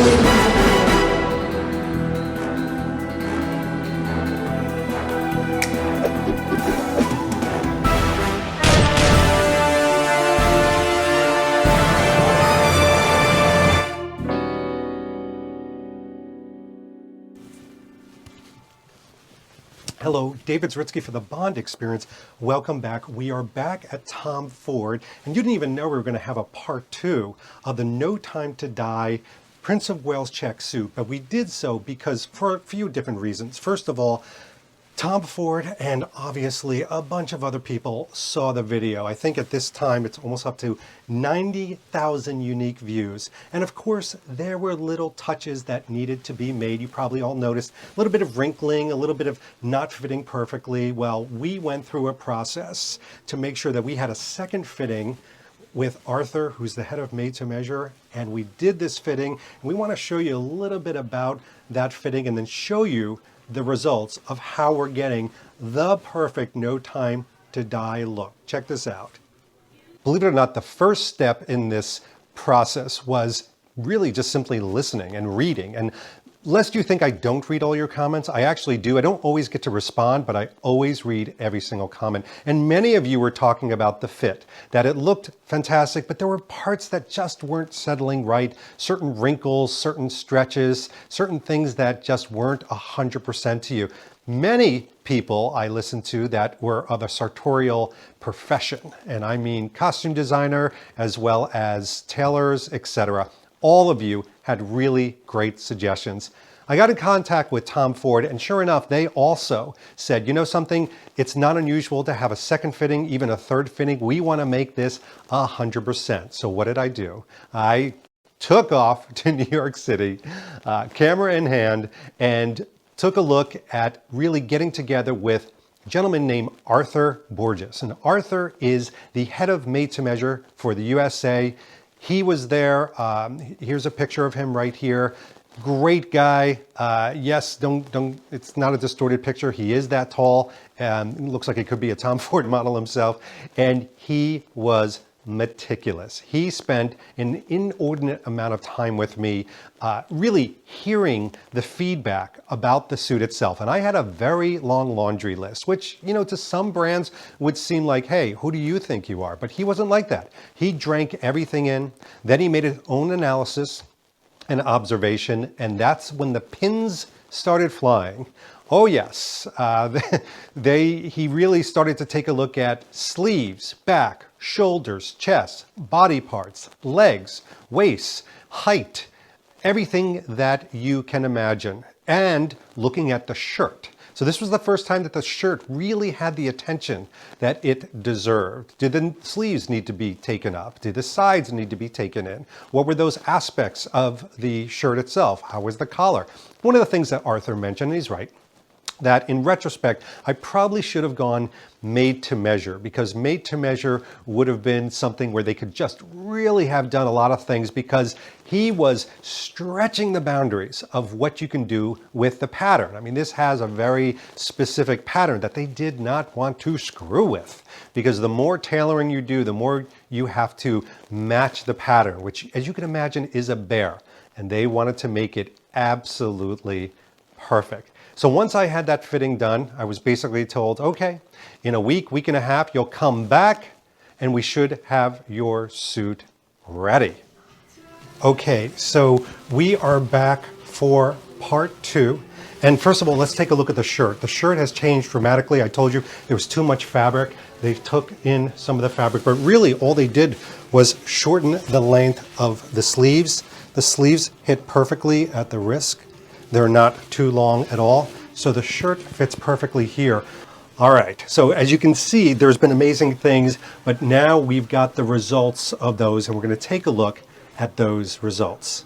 Hello, David Zritsky for the Bond Experience. Welcome back. We are back at Tom Ford, and you didn't even know we were going to have a part 2 of the No Time to Die Prince of Wales check suit, but we did so because for a few different reasons. First of all, Tom Ford and obviously a bunch of other people saw the video. I think at this time it's almost up to 90,000 unique views. And of course, there were little touches that needed to be made. You probably all noticed a little bit of wrinkling, a little bit of not fitting perfectly. Well, we went through a process to make sure that we had a second fitting with Arthur, who's the head of Made to Measure, and we did this fitting. And we want to show you a little bit about that fitting and then show you the results of how we're getting the perfect No Time to Die look. Check this out. Believe it or not, the first step in this process was really just simply listening and reading. And lest you think I don't read all your comments, I actually do. I don't always get to respond, but I always read every single comment. And many of you were talking about the fit, that it looked fantastic, but there were parts that just weren't settling right. Certain wrinkles, certain stretches, certain things that just weren't 100% to you. Many people I listened to that were of a sartorial profession, and I mean costume designer as well as tailors, etc. All of you had really great suggestions. I got in contact with Tom Ford, and sure enough, they also said, you know something, it's not unusual to have a second fitting, even a third fitting. We want to make this 100%. So what did I do? I took off to New York City, camera in hand, and took a look at really getting together with a gentleman named Arthur Borges. And Arthur is the head of Made to Measure for the USA. He was there. Here's a picture of him right here. Great guy. Yes, it's not a distorted picture. He is that tall. Looks like he could be a Tom Ford model himself. And he was meticulous. He spent an inordinate amount of time with me, really hearing the feedback about the suit itself. And I had a very long laundry list, which, you know, to some brands would seem like, hey, who do you think you are? But he wasn't like that. He drank everything in. Then he made his own analysis and observation. And that's when the pins started flying. Oh yes, he really started to take a look at sleeves, back, shoulders, chest, body parts, legs, waist, height, everything that you can imagine, and looking at the shirt. So this was the first time that the shirt really had the attention that it deserved. Did the sleeves need to be taken up? Did the sides need to be taken in? What were those aspects of the shirt itself? How was the collar? One of the things that Arthur mentioned, and he's right, that in retrospect, I probably should have gone made to measure, because made to measure would have been something where they could just really have done a lot of things, because he was stretching the boundaries of what you can do with the pattern. I mean, this has a very specific pattern that they did not want to screw with, because the more tailoring you do, the more you have to match the pattern, which, as you can imagine, is a bear. And they wanted to make it absolutely perfect. So once I had that fitting done, I was basically told, okay, in a week, week and a half, you'll come back and we should have your suit ready. Okay, so we are back for part 2. And first of all, let's take a look at the shirt. The shirt has changed dramatically. I told you there was too much fabric. They took in some of the fabric, but really all they did was shorten the length of the sleeves. The sleeves hit perfectly at the wrist. They're not too long at all. So the shirt fits perfectly here. All right, so as you can see, there's been amazing things, but now we've got the results of those, and we're going to take a look at those results.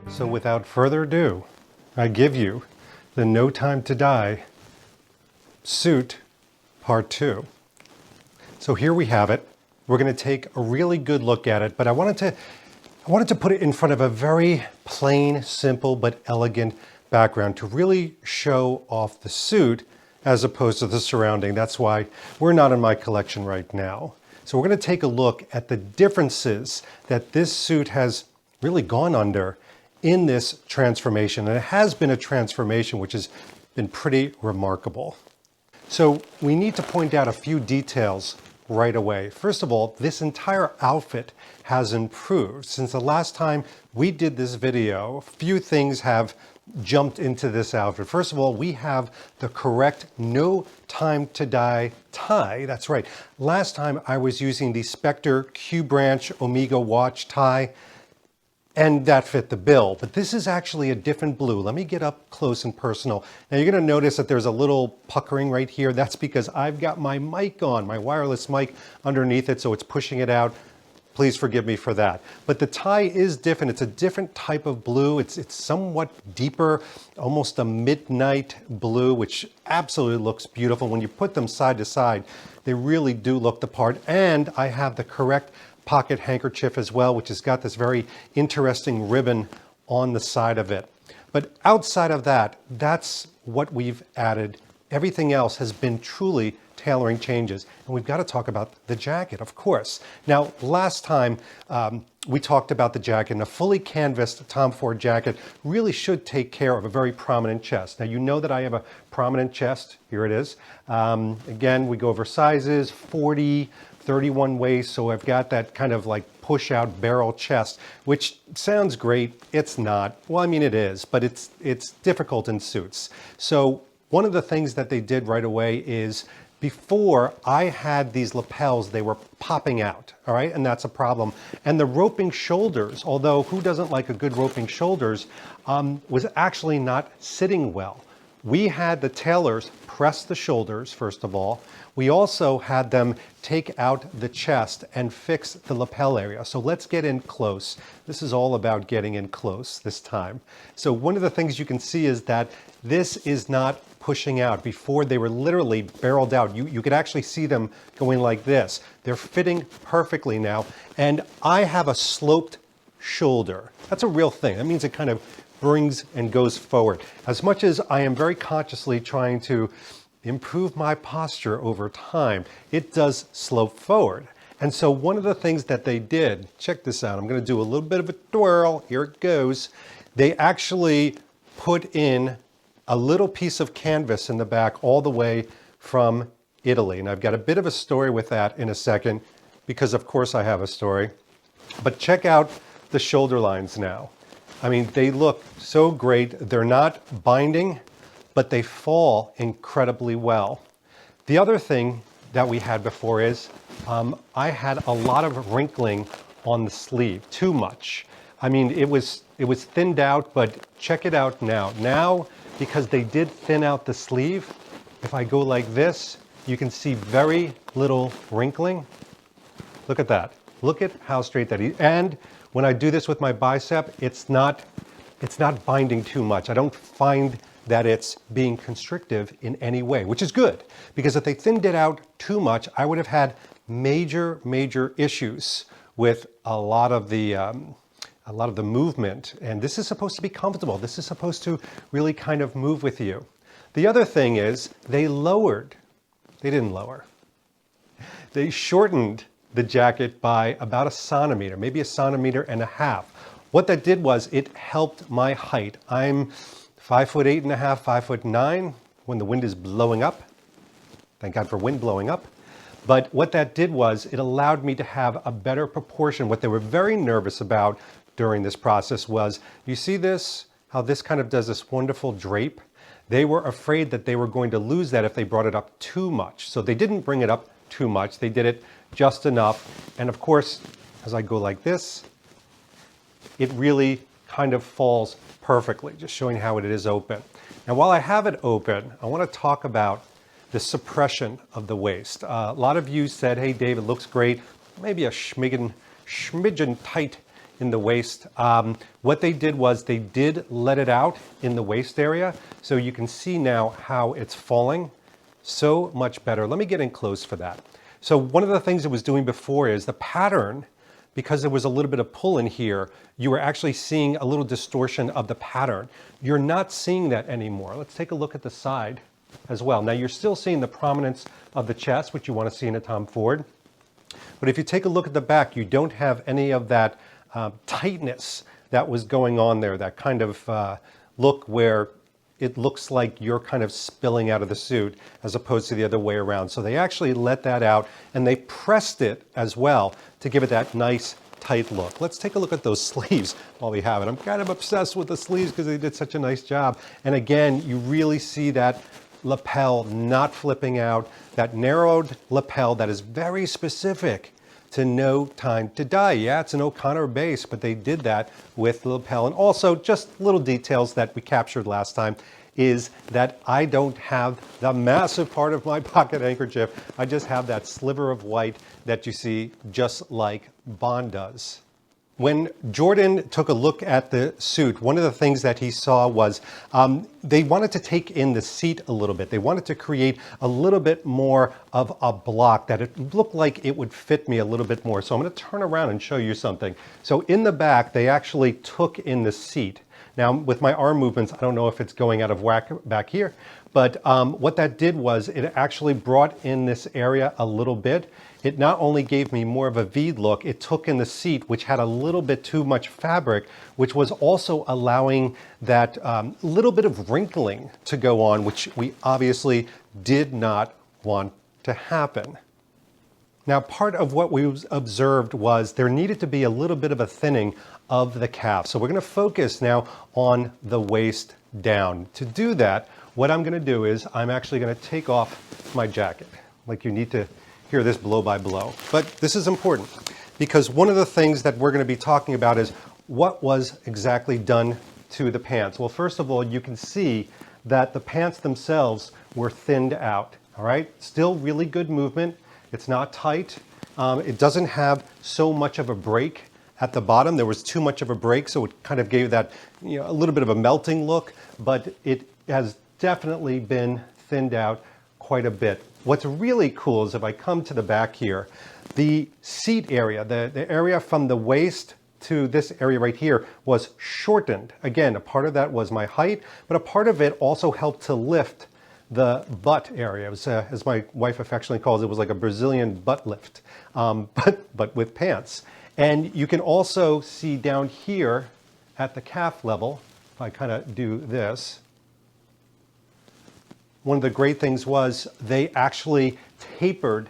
So without further ado, I give you the No Time to Die suit part 2. So here we have it. We're going to take a really good look at it, but I wanted to put it in front of a very plain, simple, but elegant background to really show off the suit as opposed to the surrounding. That's why we're not in my collection right now. So we're going to take a look at the differences that this suit has really gone under in this transformation. And it has been a transformation which has been pretty remarkable. So we need to point out a few details right away. First of all, this entire outfit has improved. Since the last time we did this video, a few things have jumped into this outfit. First of all, we have the correct No Time to Die tie. That's right. Last time I was using the Spectre Q Branch Omega watch tie, and that fit the bill. But this is actually a different blue. Let me get up close and personal. Now you're gonna notice that there's a little puckering right here. That's because I've got my mic on, my wireless mic underneath it, so it's pushing it out. Please forgive me for that. But the tie is different. It's a different type of blue. It's somewhat deeper, almost a midnight blue, which absolutely looks beautiful. When you put them side to side, they really do look the part. And I have the correct pocket handkerchief as well, which has got this very interesting ribbon on the side of it. But outside of that, that's what we've added. Everything else has been truly tailoring changes. And we've got to talk about the jacket, of course. Now, last time we talked about the jacket, and a fully canvassed Tom Ford jacket really should take care of a very prominent chest. Now, you know that I have a prominent chest. Here it is. Again, we go over sizes, 40, 31 waist, so I've got that kind of like push out barrel chest, which sounds great. It's not. Well, I mean, it is, but it's difficult in suits. So one of the things that they did right away is, before I had these lapels, they were popping out, all right? And that's a problem. And the roping shoulders, although who doesn't like a good roping shoulders, was actually not sitting well. We had the tailors press the shoulders, first of all. We also had them take out the chest and fix the lapel area. So let's get in close. This is all about getting in close this time. So one of the things you can see is that this is not pushing out. Before, they were literally barreled out. You could actually see them going like this. They're fitting perfectly now. And I have a sloped shoulder. That's a real thing. That means it kind of brings and goes forward. As much as I am very consciously trying to improve my posture over time, it does slope forward. And so one of the things that they did, check this out, I'm going to do a little bit of a twirl, here it goes. They actually put in a little piece of canvas in the back all the way from Italy. And I've got a bit of a story with that in a second, because of course I have a story. But check out the shoulder lines now. I mean, they look so great. They're not binding, but they fall incredibly well. The other thing that we had before is I had a lot of wrinkling on the sleeve, too much. I mean, it was thinned out, but check it out now. Now, because they did thin out the sleeve, if I go like this, you can see very little wrinkling. Look at that. Look at how straight that is. And when I do this with my bicep, it's not binding too much. I don't find that it's being constrictive in any way, which is good, because if they thinned it out too much, I would have had major issues with a lot of the movement. And this is supposed to be comfortable. This is supposed to really kind of move with you. The other thing is they didn't lower. They shortened the jacket by about a centimeter, maybe a centimeter and a half. What that did was it helped my height. I'm 5'8.5", 5'9", when the wind is blowing up. Thank God for wind blowing up. But what that did was it allowed me to have a better proportion. What they were very nervous about during this process was, you see this, how this kind of does this wonderful drape? They were afraid that they were going to lose that if they brought it up too much. So they didn't bring it up too much. They did it just enough. And of course, as I go like this, it really kind of falls perfectly, just showing how it is open. Now, while I have it open, I want to talk about the suppression of the waist. A lot of you said, hey, Dave, it looks great, maybe a schmidgen tight in the waist. What they did was they did let it out in the waist area, so you can see now how it's falling so much better. Let me get in close for that. So one of the things it was doing before is the pattern, because there was a little bit of pull in here, you were actually seeing a little distortion of the pattern. You're not seeing that anymore. Let's take a look at the side as well. Now you're still seeing the prominence of the chest, which you want to see in a Tom Ford. But if you take a look at the back, you don't have any of that tightness that was going on there, that kind of look where it looks like you're kind of spilling out of the suit as opposed to the other way around. So they actually let that out and they pressed it as well to give it that nice tight look. Let's take a look at those sleeves while we have it. I'm kind of obsessed with the sleeves because they did such a nice job. And again, you really see that lapel not flipping out, that narrowed lapel that is very specific to No Time to Die. Yeah, it's an O'Connor base, but they did that with the lapel. And also, just little details that we captured last time is that I don't have the massive part of my pocket handkerchief. I just have that sliver of white that you see just like Bond does. When Jordan took a look at the suit, one of the things that he saw was they wanted to take in the seat a little bit. They wanted to create a little bit more of a block that it looked like it would fit me a little bit more. So I'm going to turn around and show you something. So in the back, they actually took in the seat. Now, with my arm movements, I don't know if it's going out of whack back here, but what that did was it actually brought in this area a little bit. It not only gave me more of a V look, it took in the seat, which had a little bit too much fabric, which was also allowing that little bit of wrinkling to go on, which we obviously did not want to happen. Now, part of what we observed was there needed to be a little bit of a thinning of the calf. So we're going to focus now on the waist down. To do that, what I'm going to do is I'm actually going to take off my jacket. Like, you need to hear this blow by blow. But this is important because one of the things that we're going to be talking about is what was exactly done to the pants. Well, first of all, you can see that the pants themselves were thinned out. All right, still really good movement. It's not tight. It doesn't have so much of a break at the bottom. There was too much of a break, so it kind of gave that, you know, a little bit of a melting look, but it has definitely been thinned out quite a bit. What's really cool is if I come to the back here, the seat area, the area from the waist to this area right here was shortened. Again, a part of that was my height, but a part of it also helped to lift the butt area. It was, as my wife affectionately calls it, was like a Brazilian butt lift, but with pants. And you can also see down here at the calf level, if I kind of do this, one of the great things was they actually tapered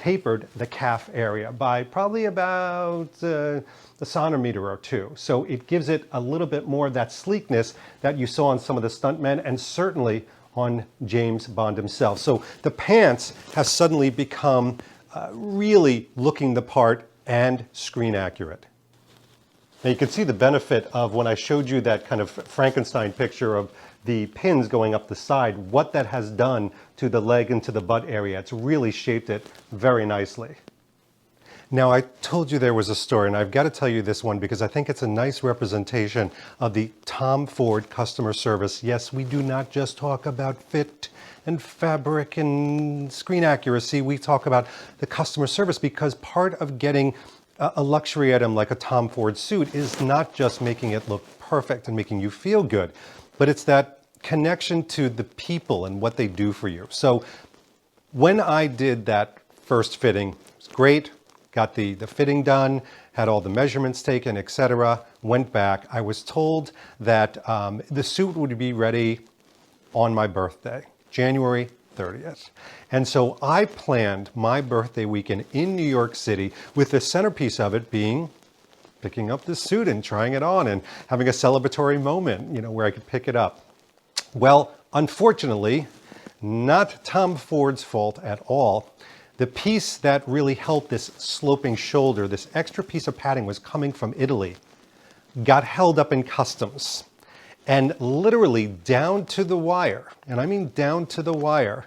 the calf area by probably about a centimeter or two. So it gives it a little bit more of that sleekness that you saw on some of the stuntmen and certainly on James Bond himself. So the pants have suddenly become really looking the part and screen accurate. Now you can see the benefit of when I showed you that kind of Frankenstein picture of the pins going up the side, what that has done to the leg and to the butt area. It's really shaped it very nicely. Now, I told you there was a story, and I've got to tell you this one because I think it's a nice representation of the Tom Ford customer service. Yes, we do not just talk about fit and fabric and screen accuracy. We talk about the customer service because part of getting a luxury item like a Tom Ford suit is not just making it look perfect and making you feel good, but it's that connection to the people and what they do for you. So when I did that first fitting, it was great. Got the fitting done, had all the measurements taken, etc. Went back. I was told that the suit would be ready on my birthday, January 30th. And so I planned my birthday weekend in New York City with the centerpiece of it being picking up the suit and trying it on and having a celebratory moment, you know, where I could pick it up. Well, unfortunately, not Tom Ford's fault at all. The piece that really helped this sloping shoulder, this extra piece of padding was coming from Italy. got held up in customs. And literally down to the wire, and I mean down to the wire,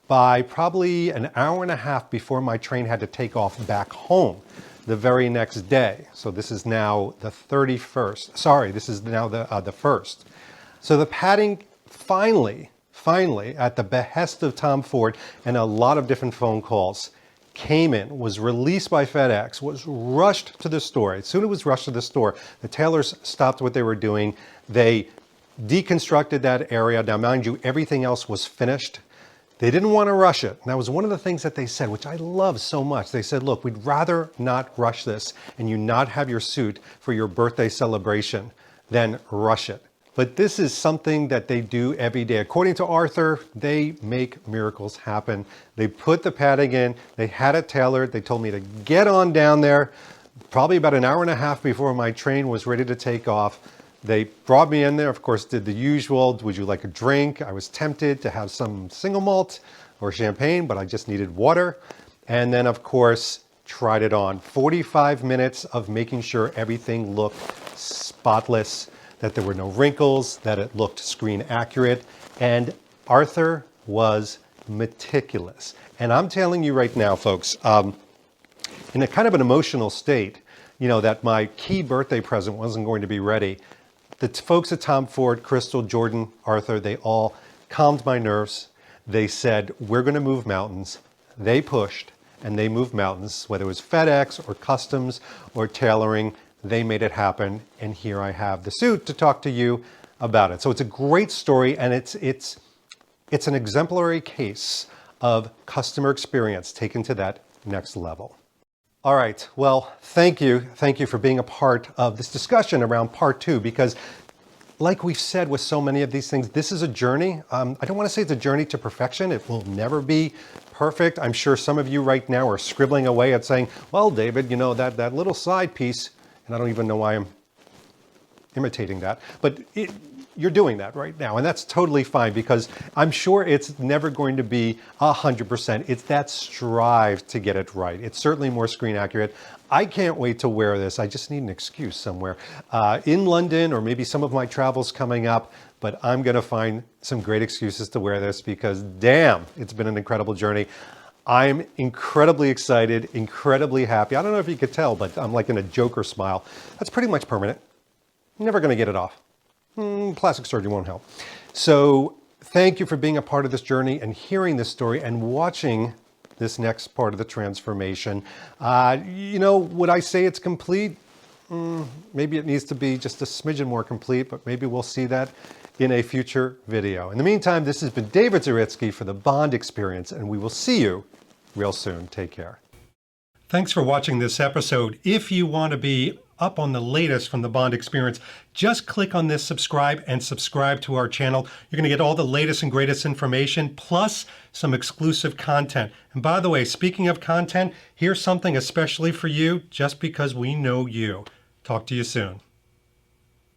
by probably an hour and a half before my train had to take off back home the very next day. So this is now the 31st. Sorry, this is now the 1st. So the padding finally, at the behest of Tom Ford and a lot of different phone calls, came in, was released by FedEx, was rushed to the store. As soon as it was rushed to the store, the Tailors stopped what they were doing. They deconstructed that area. Now, mind you, everything else was finished. They didn't want to rush it. And that was one of the things that they said, which I love so much. They said, look, we'd rather not rush this and you not have your suit for your birthday celebration than rush it. But this is something that they do every day. According to Arthur, they make miracles happen. They put the padding in, they had it tailored. They told me to get on down there, probably about an hour and a half before my train was ready to take off. They brought me in there, of course, did the usual. Would you like a drink? I was tempted to have some single malt or champagne, but I just needed water. And then, of course, tried it on. 45 minutes of making sure everything looked spotless, that there were no wrinkles, that it looked screen accurate. And Arthur was meticulous. And I'm telling you right now, folks, in a kind of an emotional state, you know, that my key birthday present wasn't going to be ready. The folks at Tom Ford, Crystal, Jordan, Arthur, they all calmed my nerves. They said, we're going to move mountains. They pushed and they moved mountains, whether it was FedEx or customs or tailoring. They made it happen, and here I have the suit to talk to you about it. So it's a great story, and it's an exemplary case of customer experience taken to that next level. All right, well, thank you for being a part of this discussion around part 2, because like we've said with so many of these things, this is a journey. I don't want to say it's a journey to perfection. It will never be perfect. I'm sure some of you right now are scribbling away at saying, well, David, you know, that little side piece, and I don't even know why I'm imitating that, but you're doing that right now. And that's totally fine, because I'm sure it's never going to be 100%. It's that strive to get it right. It's certainly more screen accurate. I can't wait to wear this. I just need an excuse somewhere in London, or maybe some of my travels coming up, but I'm going to find some great excuses to wear this, because damn, it's been an incredible journey. I'm incredibly excited, incredibly happy. I don't know if you could tell, but I'm like in a Joker smile. That's pretty much permanent. Never going to get it off. Plastic surgery won't help. So thank you for being a part of this journey and hearing this story and watching this next part of the transformation. You know, would I say it's complete? Maybe it needs to be just a smidgen more complete, but maybe we'll see that in a future video. In the meantime, this has been David Zaritsky for the Bond Experience, and we will see you real soon. Take care. Thanks for watching this episode. If you want to be up on the latest from the Bond Experience, just click on this subscribe and subscribe to our channel. You're going to get all the latest and greatest information, plus some exclusive content. And by the way, speaking of content, here's something especially for you, just because we know you. Talk to you soon.